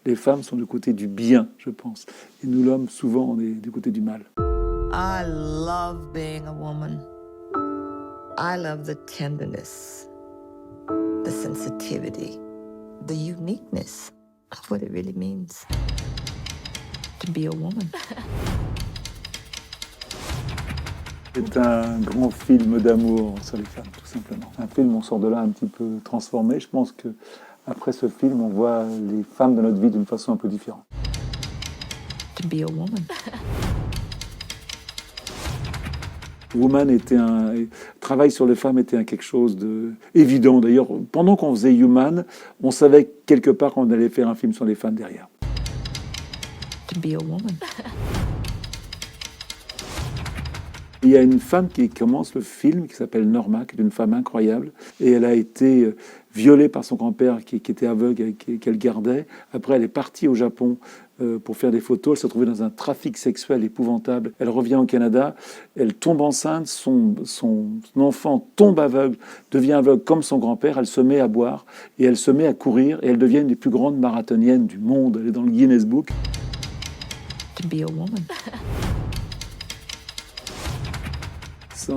les femmes sont du côté du bien, je pense. Et nous, l'homme, souvent, on est du côté du mal. I love being a woman. I love the tenderness, the sensitivity, the uniqueness of what it really means to be a woman. C'est un grand film d'amour sur les femmes, tout simplement. Un film, on sort de là un petit peu transformé. Je pense que après ce film, on voit les femmes de notre vie d'une façon un peu différente. To be a woman. Woman travail sur les femmes était quelque chose d'évident. D'ailleurs, pendant qu'on faisait Human, on savait quelque part qu'on allait faire un film sur les femmes derrière. To be a woman. Il y a une femme qui commence le film qui s'appelle Norma, qui est une femme incroyable, et elle a été violée par son grand-père qui était aveugle et qu'elle gardait. Après, elle est partie au Japon pour faire des photos. Elle s'est retrouvée dans un trafic sexuel épouvantable. Elle revient au Canada, elle tombe enceinte, son enfant tombe aveugle, devient aveugle comme son grand-père. Elle se met à boire et elle se met à courir et elle devient une des plus grandes marathoniennes du monde. Elle est dans le Guinness Book. To be a woman.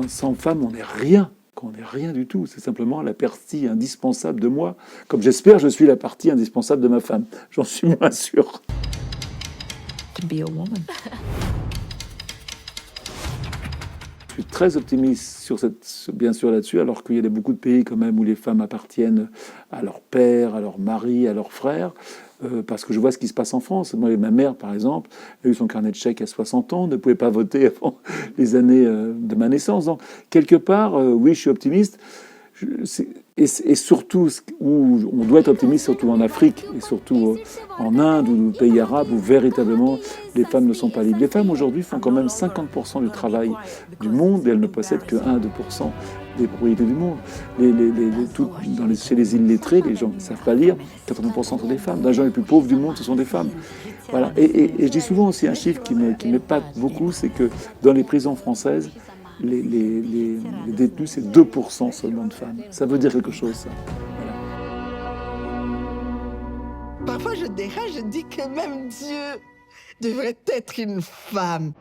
Sans femme, on n'est rien. On n'est rien du tout. C'est simplement la partie indispensable de moi. Comme j'espère, je suis la partie indispensable de ma femme. J'en suis moins sûr. To be a woman. Je suis très optimiste bien sûr là-dessus, alors qu'il y a beaucoup de pays quand même où les femmes appartiennent à leur père, à leur mari, à leurs frères, parce que je vois ce qui se passe en France. Moi, ma mère, par exemple, a eu son carnet de chèques à 60 ans, ne pouvait pas voter avant les années de ma naissance. Donc, quelque part, oui, je suis optimiste. Et surtout, où on doit être optimiste, surtout en Afrique, et surtout en Inde ou aux pays arabes, où véritablement les femmes ne sont pas libres. Les femmes aujourd'hui font quand même 50% du travail du monde, et elles ne possèdent que 1-2% des propriétés du monde. Chez les illettrés, les gens qui ne savent pas lire, 80% sont des femmes. Dans les gens les plus pauvres du monde, ce sont des femmes. Voilà. Et je dis souvent aussi un chiffre qui m'épate beaucoup, c'est que dans les prisons françaises, les détenus, c'est 2% seulement de femmes. Ça veut dire quelque chose, ça. Voilà. Parfois, je dérange, je dis que même Dieu devrait être une femme.